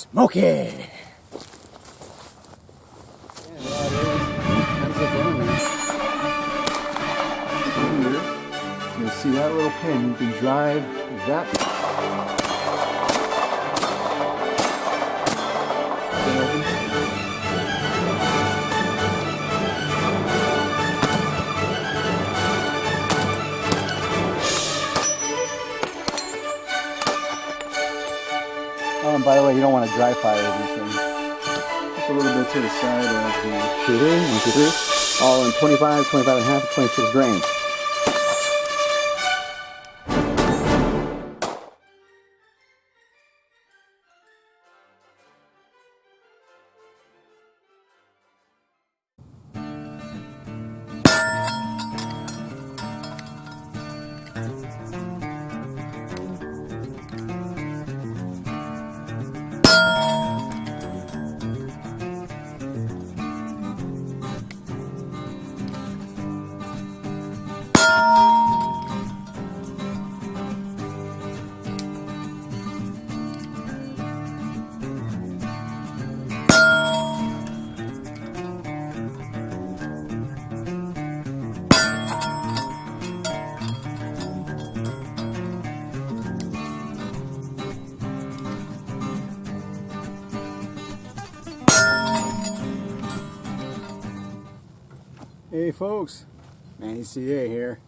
Smoke it! You'll see that little pin. You can drive that. Oh, and by the way, you don't want to dry fire these things. Just a little bit to the side of the shooter. 1, 2, 3. All in 25, 25 and a half, 26 grains. Hey folks, Manny CA here.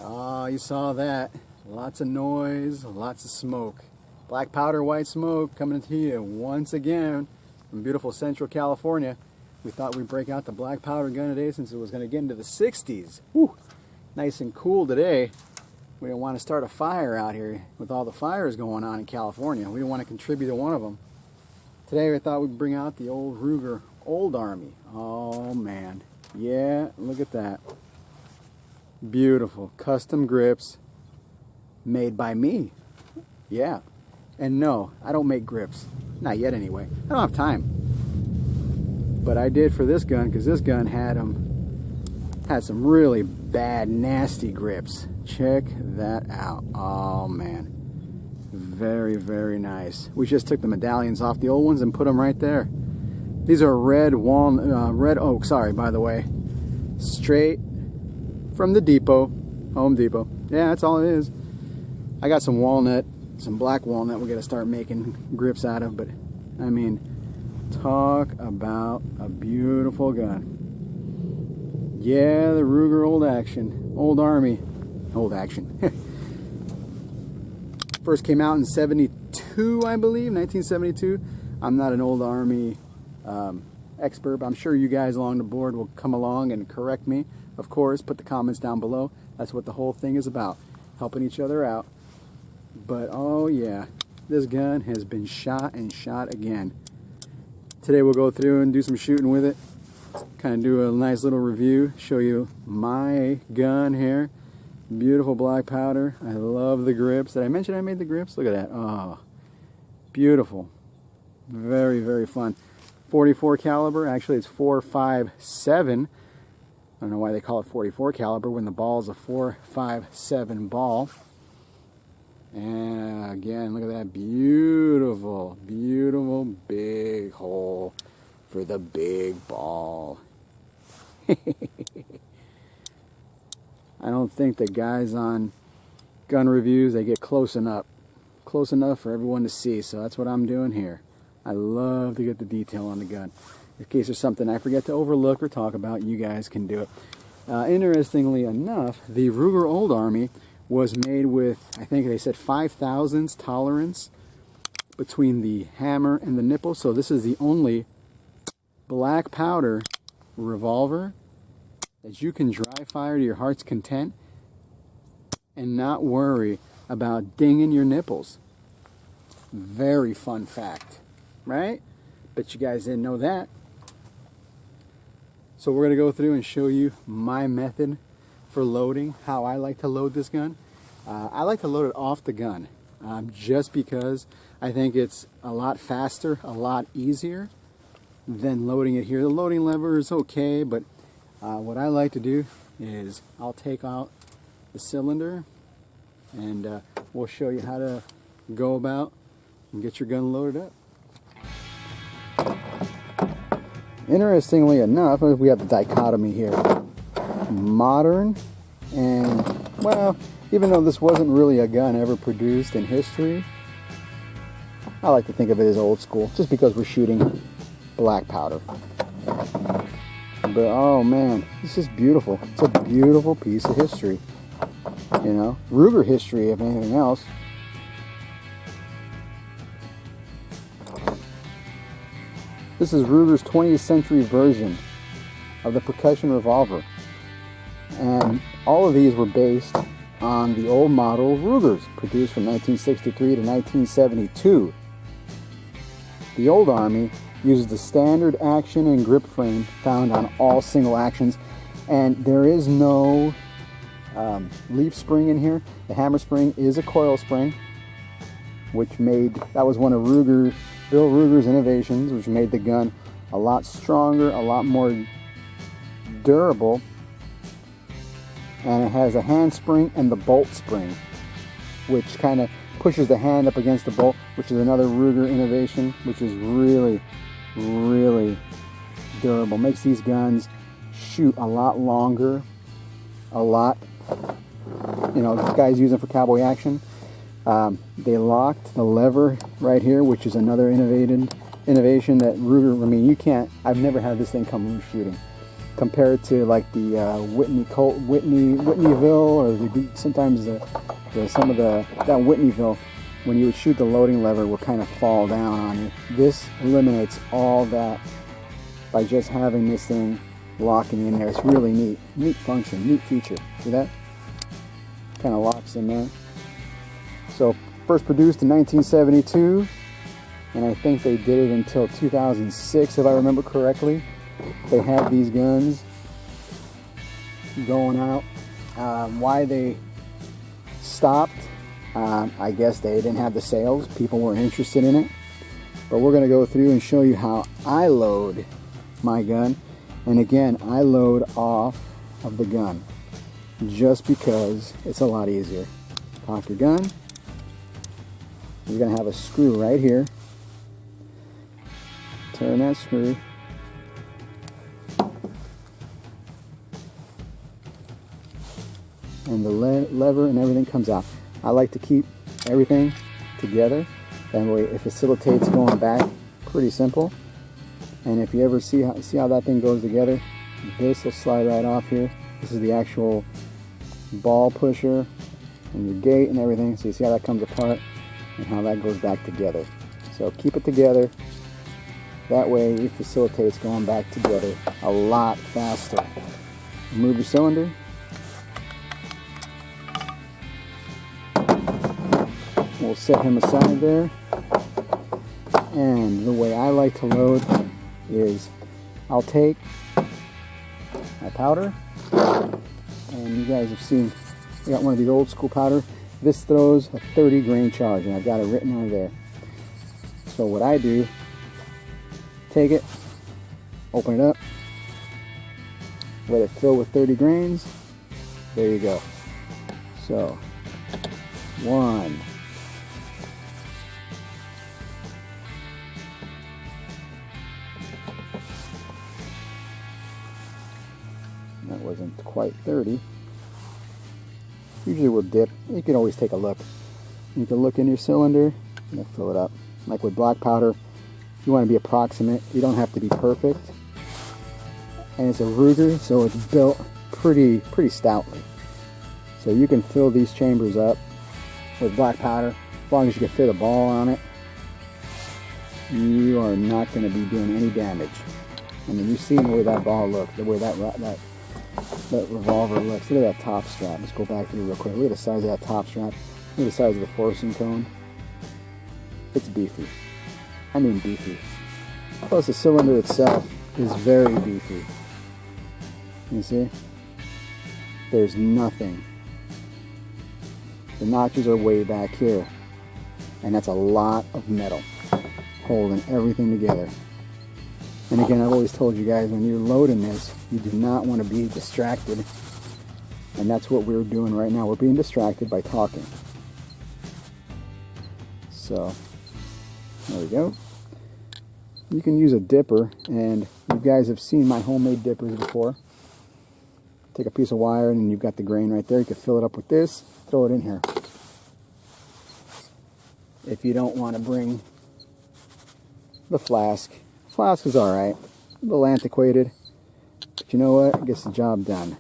Oh, you saw that. Lots of noise, lots of smoke. Black powder, white smoke coming to you once again from beautiful Central California. We thought we'd break out the black powder gun today since it was going to get into the 60s. Woo! Nice and cool today. We didn't want to start a fire out here with all the fires going on in California. We didn't want to contribute to one of them. Today we thought we'd bring out the old Ruger Old Army. Oh man. Yeah, look at that. Beautiful custom grips made by me. Yeah. And no, I don't make grips. Not yet anyway. I don't have time. But I did for this gun because this gun had some really bad, nasty grips. Check that out. Oh man. Very, very nice. We just took the medallions off the old ones and put them right there. These are red oak, sorry, by the way. Straight from the depot, Home Depot. Yeah, that's all it is. I got some walnut, some black walnut we're going to start making grips out of, but I mean, talk about a beautiful gun. Yeah, the Ruger Old Action. First came out in 72, I believe, 1972. I'm not an Old Army expert, but I'm sure you guys along the board will come along and correct me. Of course, put the comments down below. That's what the whole thing is about, helping each other out. But oh yeah, this gun has been shot and shot again. Today we'll go through and do some shooting with it, kind of do a nice little review, show you my gun here. Beautiful black powder. I love the grips. Did I mention I made the grips? Look at that. Oh, beautiful. Very, very fun. 44 caliber. Actually, it's 4.57. I don't know why they call it 44 caliber when the ball is a 4.57 ball. And again, look at that beautiful, beautiful big hole for the big ball. I don't think the guys on gun reviews, they get close enough for everyone to see, so that's what I'm doing here. I love to get the detail on the gun. In case there's something I forget to overlook or talk about, you guys can do it. Interestingly enough, the Ruger Old Army was made with, I think they said 5/1000 tolerance between the hammer and the nipple, so this is the only black powder revolver that you can dry fire to your heart's content and not worry about dinging your nipples. Very fun fact, right? Bet you guys didn't know that. So we're going to go through and show you my method for loading, how I like to load this gun. I like to load it off the gun just because I think it's a lot faster, a lot easier than loading it here. The loading lever is okay, but what I like to do is I'll take out the cylinder and we'll show you how to go about and get your gun loaded up. interestingly enough, we have the dichotomy here. Modern and, well, even though this wasn't really a gun ever produced in history, I like to think of it as old school, just because we're shooting black powder. But oh man, this is beautiful. It's a beautiful piece of history. You know, Ruger history, if anything else. This is Ruger's 20th century version of the percussion revolver. And all of these were based on the old model Rugers, produced from 1963 to 1972. The old Army uses the standard action and grip frame found on all single actions, and there is no leaf spring in here. The hammer spring is a coil spring, that was one of Bill Ruger's innovations, which made the gun a lot stronger, a lot more durable, and it has a hand spring and the bolt spring, which kind of pushes the hand up against the bolt, which is another Ruger innovation, which is really, really durable. Makes these guns shoot a lot longer, you know, this guy's using for cowboy action. They locked the lever right here, which is another innovation that Ruger, I mean, I've never had this thing come loose shooting. Compared to like the Whitneyville, or sometimes some of that Whitneyville, when you would shoot the loading lever, would kind of fall down on you. This eliminates all that by just having this thing locking in there. It's really neat function, neat feature. See that? Kind of locks in there. So first produced in 1972, and I think they did it until 2006, if I remember correctly. They had these guns going out. Why they stopped, I guess they didn't have the sales. People weren't interested in it. But we're going to go through and show you how I load my gun. And again, I load off of the gun just because it's a lot easier. Cock your gun. You're going to have a screw right here. Turn that screw. And the lever and everything comes out. I like to keep everything together. That way it facilitates going back. Pretty simple. And if you ever see how that thing goes together, this will slide right off here. This is the actual ball pusher and your gate and everything. So you see how that comes apart and how that goes back together. So keep it together. That way it facilitates going back together a lot faster. Remove your cylinder. We'll set him aside there. And the way I like to load is I'll take my powder, and you guys have seen I got one of these old school powder. This throws a 30 grain charge, and I've got it written on there. So what I do, take it, open it up, let it fill with 30 grains. There you go. So 1, 2, that wasn't quite 30. Usually we'll dip. You can always take a look. You can look in your cylinder and fill it up. Like with black powder, you want to be approximate. You don't have to be perfect. And it's a Ruger, so it's built pretty stoutly. So you can fill these chambers up with black powder as long as you can fit a ball on it. You are not going to be doing any damage. I mean, you've seen the way that ball looks, the way that revolver looks. Look at that top strap. Let's go back through real quick. Look at the size of that top strap. Look at the size of the forcing cone. It's beefy. I mean beefy. Plus the cylinder itself is very beefy. You see? There's nothing. The notches are way back here. And that's a lot of metal holding everything together. And again, I've always told you guys, when you're loading this, you do not want to be distracted. And that's what we're doing right now. We're being distracted by talking. So, there we go. you can use a dipper, and you guys have seen my homemade dippers before. Take a piece of wire and you've got the grain right there. You can fill it up with this, throw it in here. If you don't want to bring the flask, flask is alright, a little antiquated, but you know what, it gets the job done.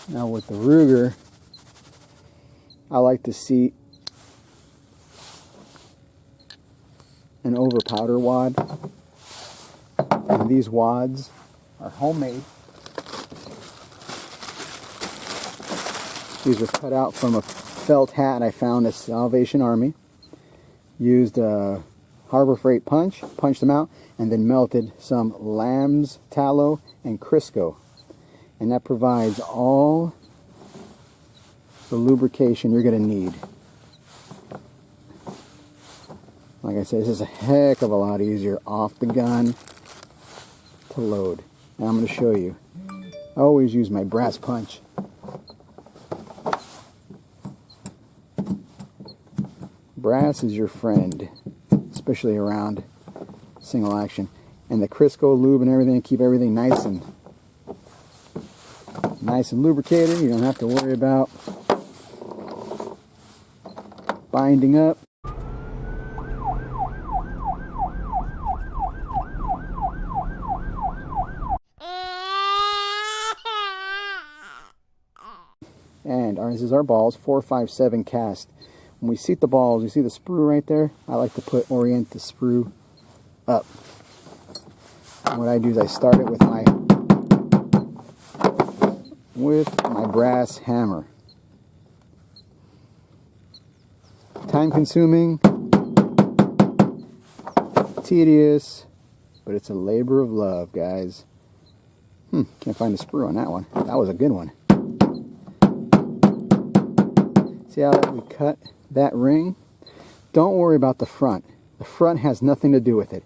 Now with the Ruger, I like to seat an over powder wad, and these wads are homemade. These were cut out from a felt hat I found at Salvation Army. Used a Harbor Freight punch, punched them out, and then melted some lamb's tallow and Crisco. And that provides all the lubrication you're going to need. Like I said, this is a heck of a lot easier off the gun to load. And I'm going to show you. I always use my brass punch. Brass is your friend, especially around single action. And the Crisco lube and everything, keep everything nice and lubricated. You don't have to worry about binding up. And this is our balls, 457 cast. When we seat the balls, you see the sprue right there? I like to orient the sprue up. And what I do is I start it with my brass hammer. Time consuming, tedious, but it's a labor of love, guys. Can't find a sprue on that one. That was a good one. See how we cut that ring? Don't worry about the front. The front has nothing to do with it.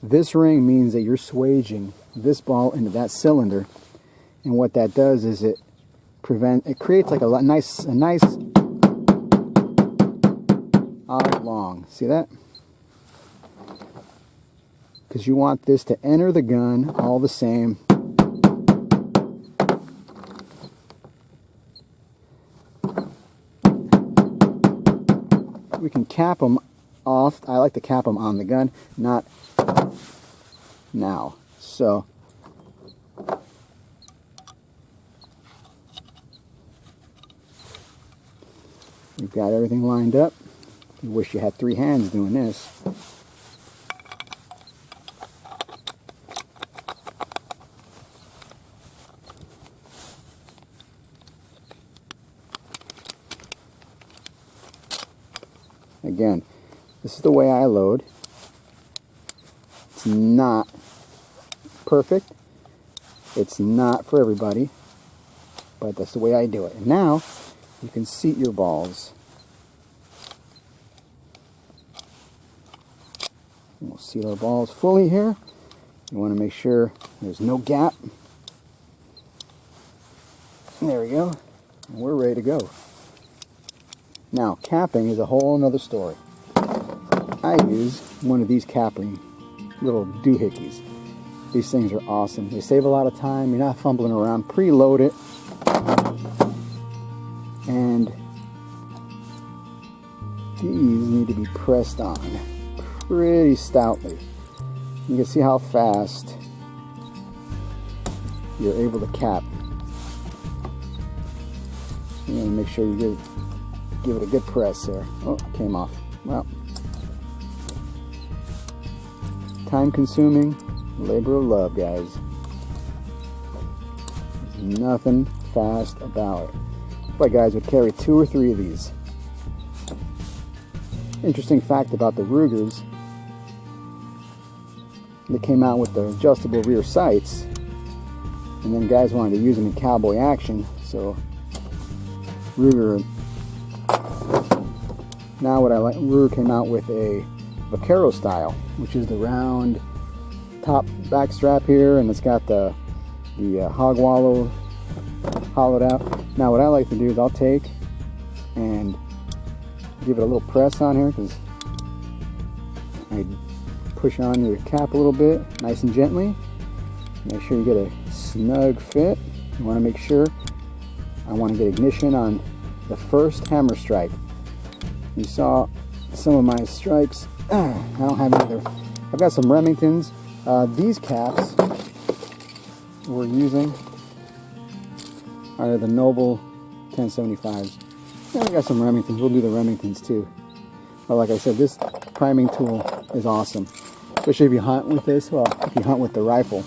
This ring means that you're swaging this ball into that cylinder, and what that does is it creates like a nice oblong. See that? Because you want this to enter the gun all the same. We can cap them off. I like to cap them on the gun, not now. So you've got everything lined up. You wish you had 3 hands doing this. Again, this is the way I load. It's not perfect. It's not for everybody, but that's the way I do it. And now you can seat your balls. We'll seat our balls fully here. You want to make sure there's no gap. There we go. And we're ready to go. Now, capping is a whole another story. I use one of these capping little doohickeys. These things are awesome. They save a lot of time. You're not fumbling around. Preload it. And these need to be pressed on pretty stoutly. You can see how fast you're able to cap. You want to make sure you give it a good press there. Oh, it came off. Well, time consuming, labor of love, guys. There's nothing fast about it. That's why guys would carry 2 or 3 of these. Interesting fact about the Rugers, they came out with the adjustable rear sights, and then guys wanted to use them in cowboy action, so Ruger. Now what I like, Ruger came out with a Vaquero style, which is the round top back strap here, and it's got the hog wallow hollowed out. Now what I like to do is I'll take and give it a little press on here, because I push on your cap a little bit, nice and gently. Make sure you get a snug fit. You want to make sure. I want to get ignition on the first hammer strike. You saw some of my strikes. I don't have either. I've got some Remingtons. These caps we're using are the Noble 1075s. Yeah, we got some Remingtons. We'll do the Remingtons too. But like I said, this priming tool is awesome. Especially if you hunt with this. Well, if you hunt with the rifle,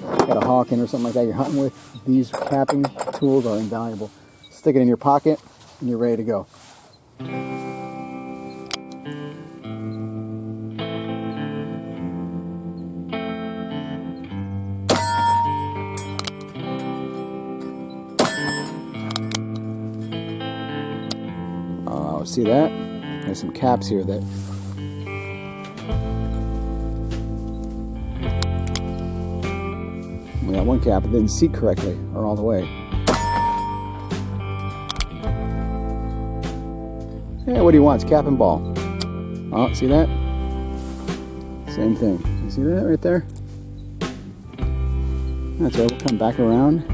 got a Hawken or something like that you're hunting with, these capping tools are invaluable. Stick it in your pocket and you're ready to go. See that? There's some caps here that we got one cap that didn't seat correctly or all the way. Hey, what do you want? It's cap and ball. Oh, see that? Same thing. You see that right there? That's right. We'll come back around.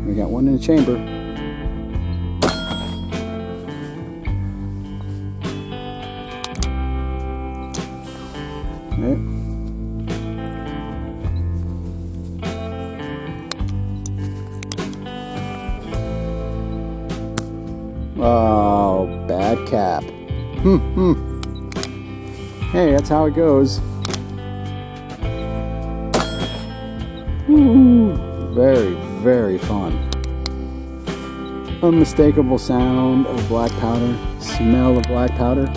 We got one in the chamber. Right. Oh, bad cap. Hey, that's how it goes. Ooh, very, very fun. Unmistakable sound of black powder, smell of black powder.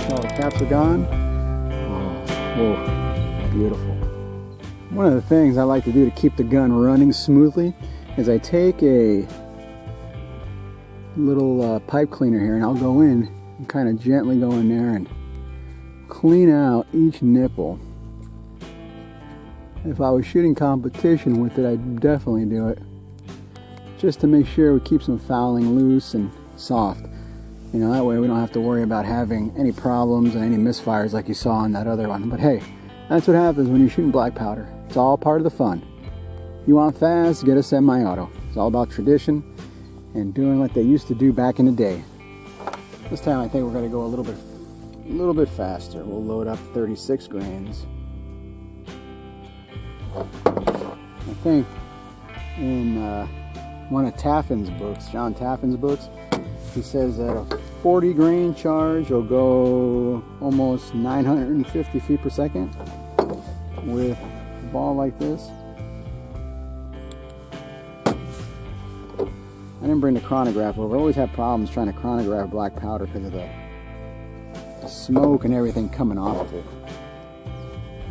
All the caps are gone. Oh, beautiful. One of the things I like to do to keep the gun running smoothly is I take a little pipe cleaner here and I'll go in and kind of gently go in there and clean out each nipple. If I was shooting competition with it, I'd definitely do it, just to make sure we keep some fouling loose and soft. You know, that way we don't have to worry about having any problems and any misfires like you saw on that other one. But hey, that's what happens when you're shooting black powder. It's all part of the fun. You want fast, get a semi-auto. It's all about tradition and doing what they used to do back in the day. This time I think we're going to go a little bit faster. We'll load up 36 grains. I think in one of Taffin's books, John Taffin's books, he says that a 40 grain charge will go almost 950 feet per second with a ball like this. I didn't bring the chronograph over. I always have problems trying to chronograph black powder because of the smoke and everything coming off of it.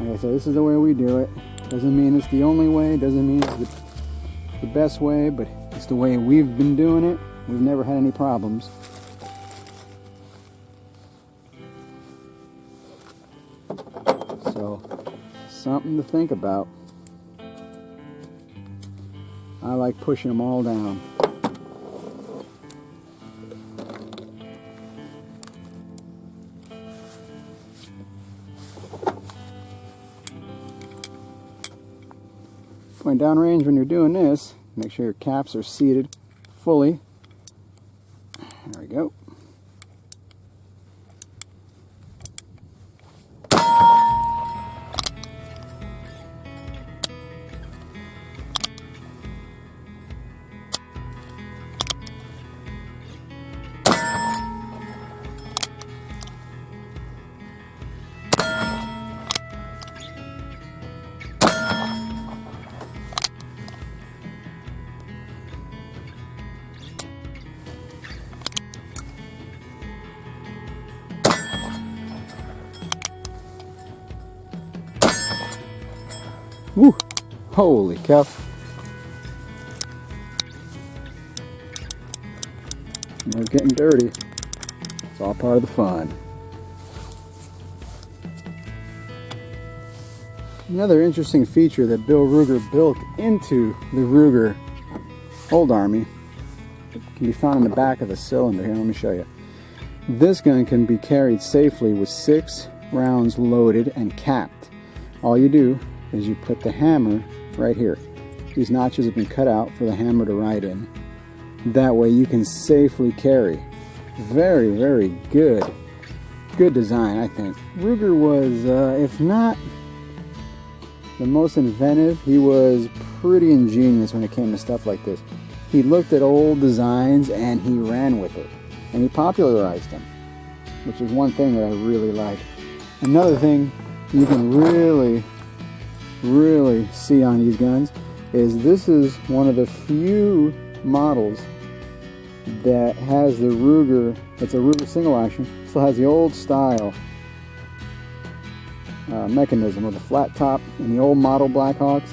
Like I said, this is the way we do it. Doesn't mean it's the only way, doesn't mean it's the best way, but it's the way we've been doing it. We've never had any problems. So, something to think about. I like pushing them all down. Going downrange when you're doing this, make sure your caps are seated fully. There we go. Woo! Holy cow! We're getting dirty. It's all part of the fun. Another interesting feature that Bill Ruger built into the Ruger Old Army can be found in the back of the cylinder here. Let me show you. This gun can be carried safely with 6 rounds loaded and capped. All you do is you put the hammer right here. These notches have been cut out for the hammer to ride in. That way you can safely carry. Very, very good. Good design, I think. Ruger was, if not the most inventive, he was pretty ingenious when it came to stuff like this. He looked at old designs and he ran with it. And he popularized them, which is one thing that I really like. Another thing you can really see on these guns is this is one of the few models that has the Ruger, it's a Ruger single action, still has the old style mechanism with a flat top in the old model Blackhawks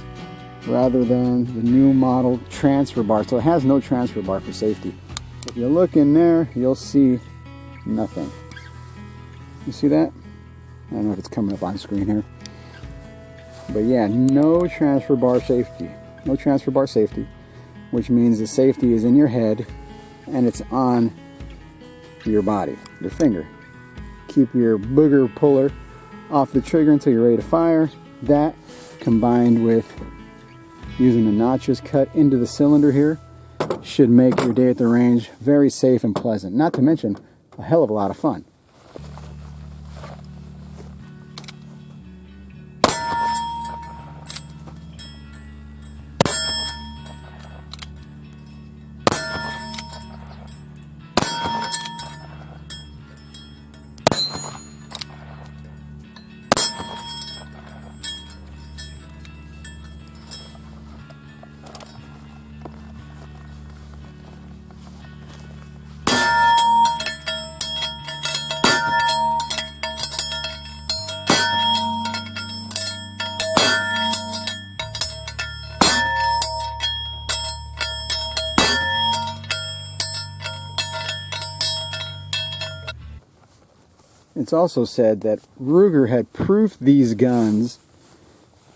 rather than the new model transfer bar. So it has no transfer bar for safety. If you look in there, you'll see nothing. You see that? I don't know if it's coming up on screen here. But yeah, no transfer bar safety. No transfer bar safety, which means the safety is in your head and it's on your body, your finger. Keep your booger puller off the trigger until you're ready to fire. That, combined with using the notches cut into the cylinder here, should make your day at the range very safe and pleasant. Not to mention a hell of a lot of fun. It's also said that Ruger had proofed these guns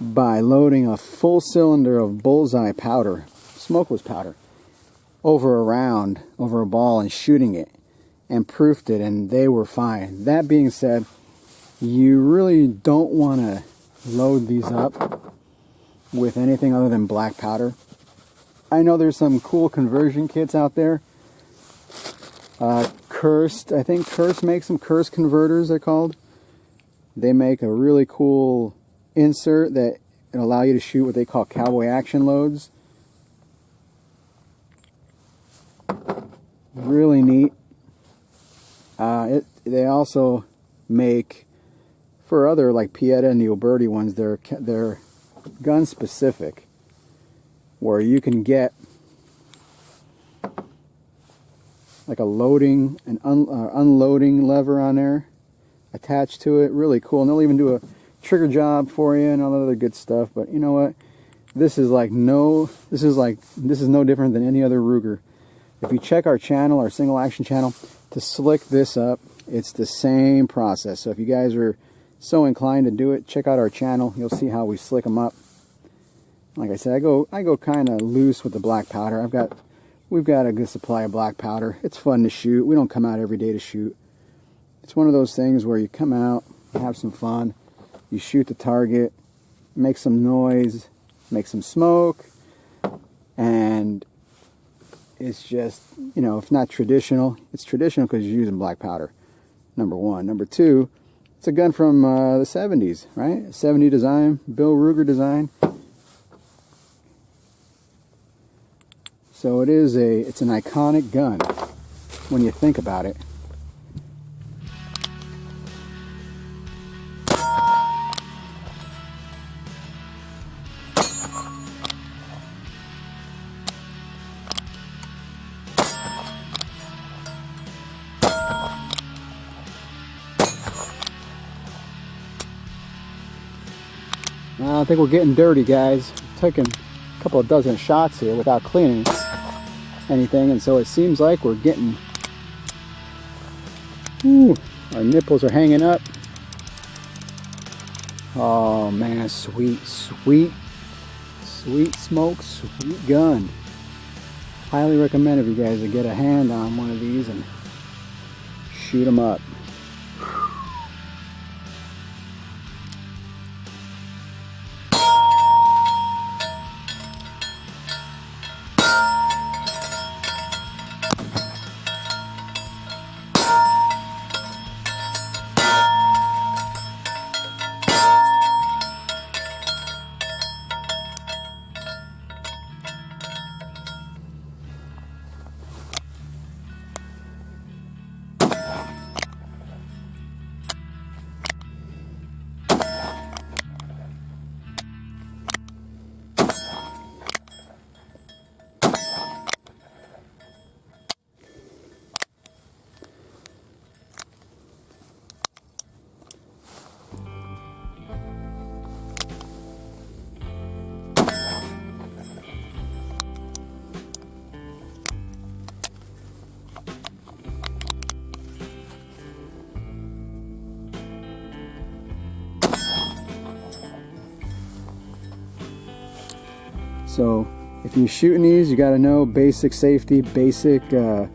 by loading a full cylinder of bullseye powder, smokeless powder, over a round, over a ball, and shooting it, and proofed it, and they were fine. That being said, you really don't want to load these up with anything other than black powder. I know there's some cool conversion kits out there. Kurst, I think Kurst makes some Kurst converters, they're called. They make a really cool insert that allow you to shoot what they call cowboy action loads. Really neat. They also make, for other like Pietta and the Oberti ones, they're gun specific, where you can get like a loading and unloading lever on there attached to it. Really cool. And they'll even do a trigger job for you and all that other good stuff. But you know what? This is no different than any other Ruger. If you check our channel, our single action channel, to slick this up, it's the same process. So if you guys are so inclined to do it, check out our channel. You'll see how we slick them up. Like I said, I go kind of loose with the black powder. We've got a good supply of black powder. It's fun to shoot. We don't come out every day to shoot. It's one of those things where you come out, have some fun, you shoot the target, make some noise, make some smoke, and it's just, you know, if not traditional, it's traditional because you're using black powder, number one. Number two, it's a gun from the 70s, right? 70 design, Bill Ruger design. So it's an iconic gun when you think about it. I think we're getting dirty, guys. Taking a couple of dozen shots here without cleaning anything, and so it seems like we're getting, our nipples are hanging up. Oh man, sweet smoke, sweet gun. Highly recommend if you guys would get a hand on one of these and shoot them up. So if you're shooting these, you got to know basic safety, basic, you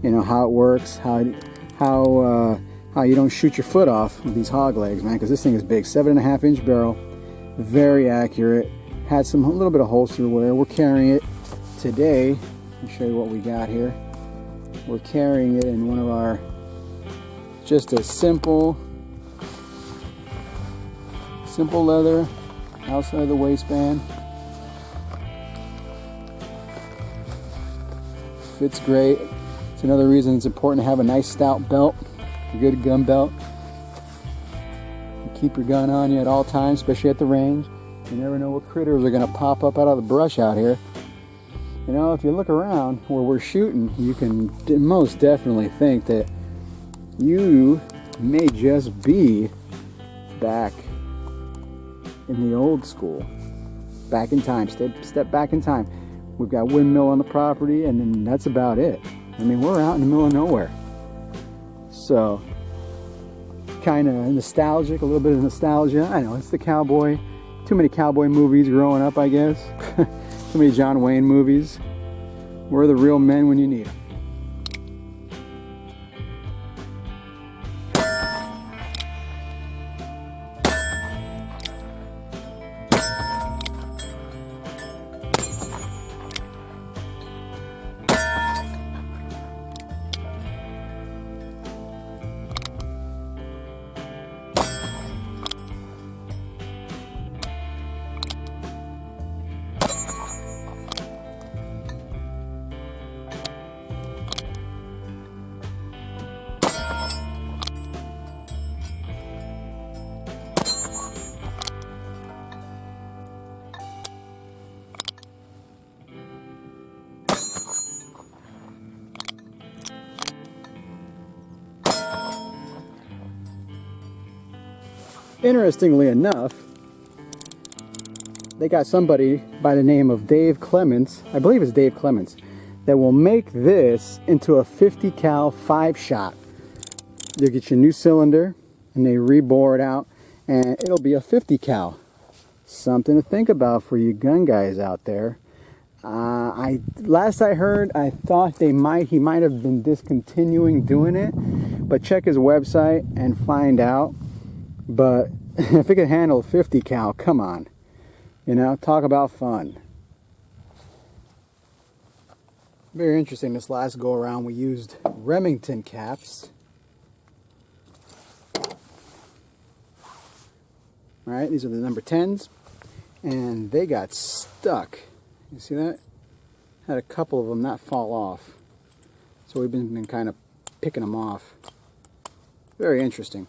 know, how it works, how you don't shoot your foot off with these hog legs, man, because this thing is big. 7.5-inch barrel, very accurate. Had a little bit of holster wear. We're carrying it today. Let me show you what we got here. We're carrying it in one of our, just a simple leather outside of the waistband. Fits great. It's another reason it's important to have a nice stout belt, a good gun belt. You keep your gun on you at all times, especially at the range. You never know what critters are going to pop up out of the brush out here. You know, if you look around where we're shooting, you can most definitely think that you may just be back in the old school. Back in time, step back in time. We've got windmill on the property, and then that's about it. I mean, we're out in the middle of nowhere. So, kind of nostalgic, a little bit of nostalgia. I know, it's the cowboy. Too many cowboy movies growing up, I guess. Too many John Wayne movies. We're the real men when you need them. Interestingly enough, they got somebody by the name of Dave Clements, I believe it's Dave Clements, that will make this into a 50 cal 5-shot. They'll get you a new cylinder and they rebore it out and it'll be a 50 cal. Something to think about for you gun guys out there. Last I heard, I thought he might have been discontinuing doing it, but check his website and find out. But if it can handle 50 cal, come on. You know, talk about fun. Very interesting. This last go around we used Remington caps. Alright, these are the number 10s. And they got stuck. You see that? Had a couple of them not fall off. So we've been kind of picking them off. Very interesting.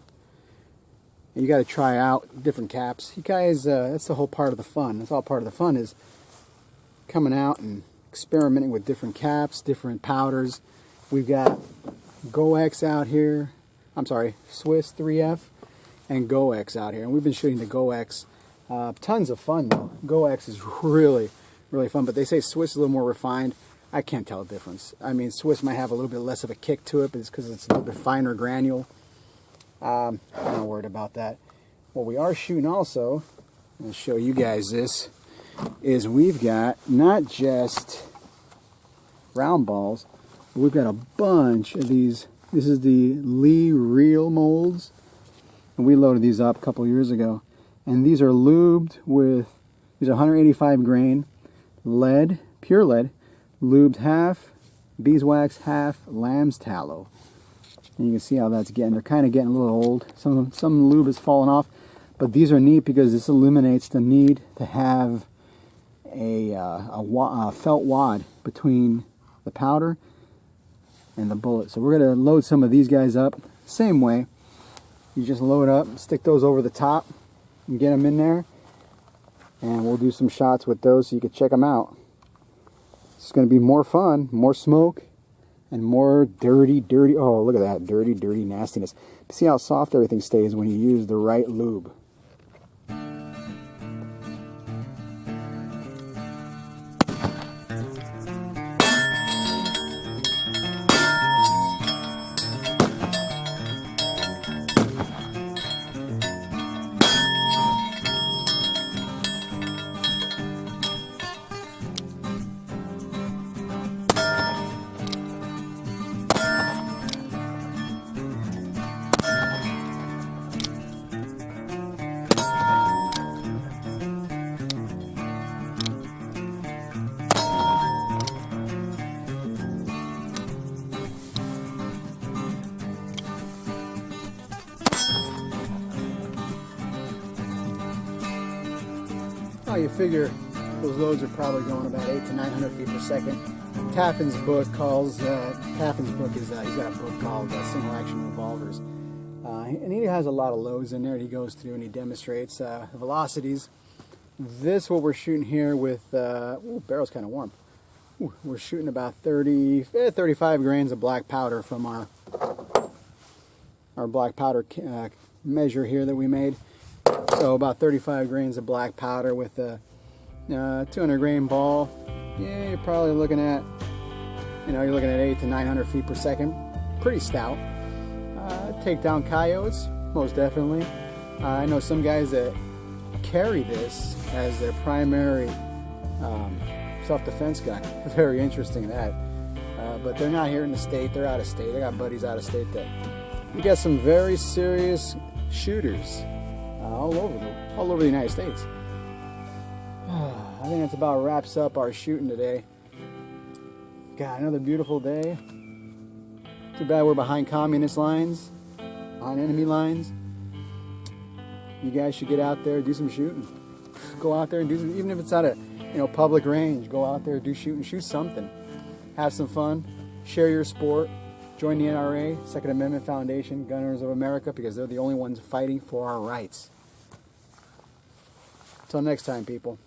You got to try out different caps. You guys, that's the whole part of the fun. That's all part of the fun, is coming out and experimenting with different caps, different powders. We've got GoX out here. I'm sorry, Swiss 3F and GoX out here. And we've been shooting the GoX. Tons of fun though. GoX is really, really fun. But they say Swiss is a little more refined. I can't tell the difference. I mean, Swiss might have a little bit less of a kick to it, but it's because it's a little bit finer granule. I'm not worried about that. What we are shooting also, I'll show you guys this, is we've got not just round balls, but we've got a bunch of these. This is the Lee reel molds, and we loaded these up a couple years ago. And these are lubed with, these are 185 grain lead, pure lead, lubed half, beeswax half, lamb's tallow. And you can see how that's getting. They're kind of getting a little old. Some lube has fallen off, but these are neat because this eliminates the need to have a felt wad between the powder and the bullet. So we're going to load some of these guys up same way. You just load up, stick those over the top, and get them in there, and we'll do some shots with those so you can check them out. It's going to be more fun, more smoke, and more dirty, oh, look at that, dirty nastiness. See how soft everything stays when you use the right lube. you figure those loads are probably going about 800 to 900 feet per second. Taffin's book is he's got a book called Single Action Revolvers, and he has a lot of loads in there that he goes through and he demonstrates velocities. This what we're shooting here with. Ooh, barrel's kind of warm. Ooh, we're shooting about 35 grains of black powder from our black powder measure here that we made. So about 35 grains of black powder with a 200 grain ball. Yeah, you're probably looking at, you're looking at 800 to 900 feet per second. Pretty stout. Take down coyotes, most definitely. I know some guys that carry this as their primary self-defense gun. Very interesting that. But they're not here in the state. They're out of state. I got buddies out of state that we got some very serious shooters all over the United States. I think that's about wraps up our shooting today. God, another beautiful day. Too bad we're behind communist lines, on enemy lines. You guys should get out there, do some shooting. Go out there and do, even if it's at a public range, go out there, do shooting, shoot something. Have some fun, share your sport, join the NRA, Second Amendment Foundation, Gun Owners of America, because they're the only ones fighting for our rights. Until next time, people.